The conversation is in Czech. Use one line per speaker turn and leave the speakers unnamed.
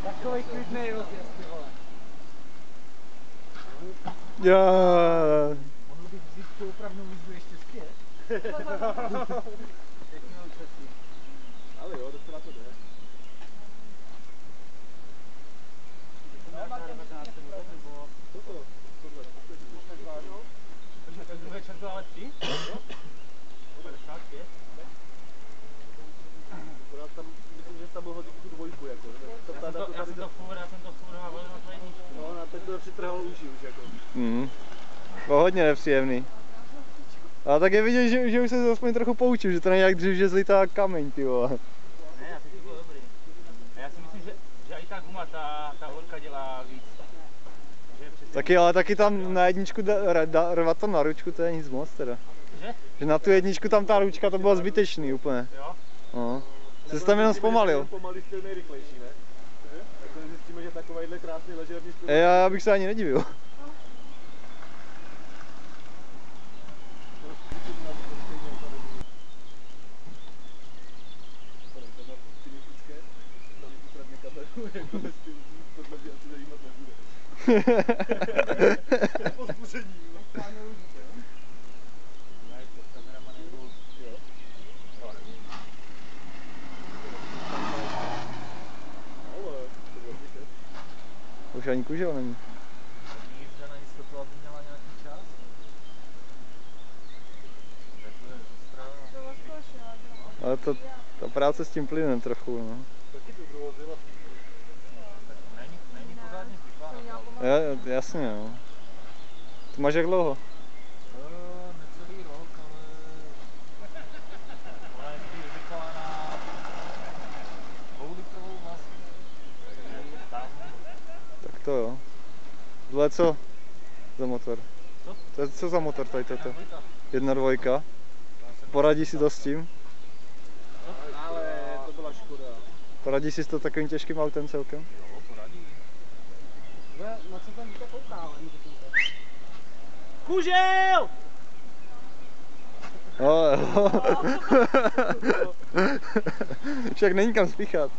Takovej klidnej rozjezd, ty vole.
Já.
Mohl bych vzít tu opravnou výzvu ještě zpět.
Ale jo, docela to jde.
Tak druhé čerto, ale ty? Jo? 55.
Akorát tam, myslím, že jsi tam mohl hodit tu dvojku, jako.
Já jsem to furt hával na tvoje nížku.
No, na teď to přitrhal uši už, jako.
Bylo hodně nepříjemný. Ale tak je vidět, že už se aspoň trochu poučil, že to není jak dřív, že zlítá kameň, ty vole.
Ne, já si to bylo dobrý. A já si myslím, že i ta guma, ta horka dělá víc.
Taky, ale taky tam na jedničku rvat to na ručku, to je nic moc teda. Že na tu jedničku tam ta ručka, to bylo zbytečný úplně.
Jo?
No. Jsi tam jenom zpomalil.
Pomalý styl nejrychlejší, ne? Tak zjistíme, že takovýhle krásný ležerní styl.
Já bych se ani nedivil.
Pozbuzení.
Už ani kužel není.
Jízda na jistotu, aby měla nějaký čas.
Ale ta práce s tím plynem trochu, no.
Taky to provozila.
Není pořádně zvyklá.
Jasně, no. To máš jak dlouho?
Necelý rok, ale ona je spíš zvyklá na 2litrovou masku. Tam.
Tak to jo. Tohle co za motor?
Co?
To je co za motor tady toto?
1.2.
1.2. Poradí si to s tím?
Ale to byla škoda.
Poradí si s to takovým těžkým autem celkem?
Jo, poradí.
Na co tam víte kouká, ale můžu koukat.
Kužel!
Jo. Však není kam spíchat.